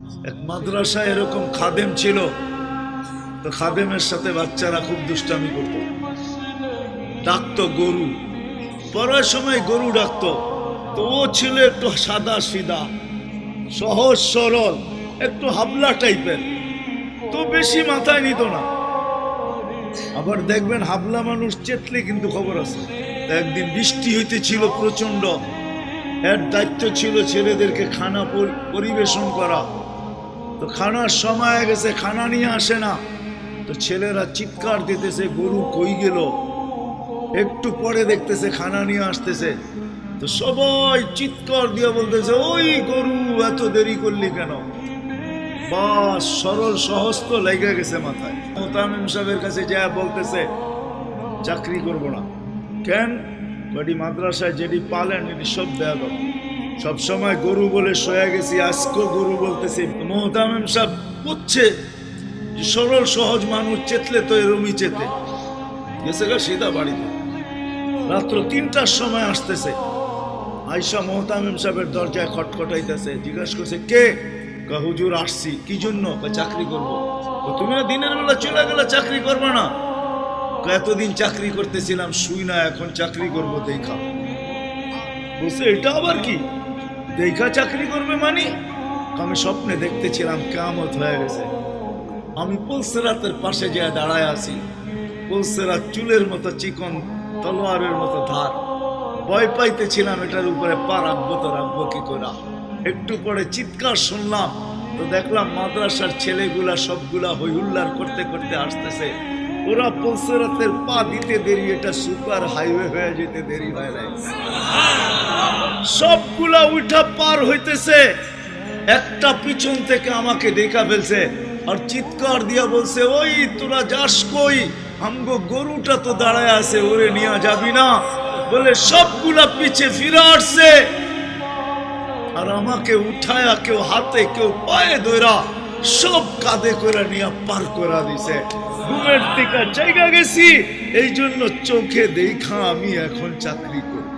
এক মাদ্রাসায় এরকম খাদেম ছিল, তো খাদেমের সাথে বাচ্চারা খুব দুষ্টামি করত, ডাকতো গরু, পড়ার সময় গরু ডাকতো। তো ও ছিল একটু সাদা সিধা, সহজ সরল, একটু হাবলা টাইপের, তো বেশি মাথায় নিত না। আবার দেখবেন হাবলা মানুষ চেতলে কিন্তু খবর আছে। একদিন বৃষ্টি হইতেছিল প্রচন্ড, এর দায়িত্ব ছিল ছেলেদেরকে খানা পরিবেশন করা। তো খানার সময় গেছে, খানা নিয়ে আসে না, তো ছেলেরা চিৎকার দিতেছে গরু কই গেল। একটু পরে দেখতেছে খানা নিয়ে আসতেছে, তো সবাই চিৎকার দিয়ে বলতেছে ওই গরু এত দেরি করলি কেন। বাস সরল সহজ তো লেগে গেছে মাথায়। মোতামিম সাহেবের কাছে যা বলতেছে চাকরি করব না। কেন? বাড়ি মাদ্রাসায় যেটি পালেন এটি সব দেয়া দাও, সবসময় গরু বলে শোয়া গেছি, আজকেও গরু বলতেছি। মোতামিম সাহেব বুঝছে সরল সহজ মানুষ চেতলে তো এরমই চেতে গেছে গা সিধা বাড়িতে। রাত্র ৩টার সময় আসতেছে, আয়সা মোহতামিম সাহেবের দরজায় খটখটাইতেছে, জিজ্ঞাসা করছে কে? হুজুর আসছি। কি জন্য? চাকরি করবো। তুমি না দিনের বেলা চলে গেলে চাকরি করবো না? এতদিন চাকরি করতেছিলাম শুই না, এখন চাকরি করব দেখা। বলছে এটা আবার কি দেখা চাকরি করবে মানে? আমি স্বপ্নে দেখতেছিলাম কিয়ামত হয়ে গেছে, আমি পুলসিরাতের পাশে যেয়ে দাঁড়ায় আছি, পুলসিরাত চুলের মতো চিকন, তলোয়ারের মতো ধার। ভয় পাইতেছিলাম এটার উপরে পা রাখবো তো রাখবো কি করে। একটু পরে চিৎকার শুনলাম, তো দেখলাম মাদ্রাসার ছেলেগুলা সবগুলা হই হুল্লার করতে করতে আসতেছে। ওরা পুলসিরাতের পা দিতে দেরি, এটা সুপার হাইওয়ে হয়ে যেতে দেরি হয় নাই। সবগুলা উঠা পার হইতেছে, একটা পিছন থেকে আমাকে দেখা ফেলছে আর চিৎকার দিয়া বলছে ওই তোরা যাস কই? আমগো গরুটা তো দাঁড়ায় আছে, ওরে নিয়ে যাবি না? বলে সবগুলা পিছে ফিরে আসছে আর আমাকে উঠায়া কেউ হাতে কেউ পায়ে ধরা সব কাঁধে করে নিয়ে পার করা দিছে। ঘুমের থেকে জায়গা গেছি, এই জন্য চোখে দেখা আমি এখন চাকরি করব।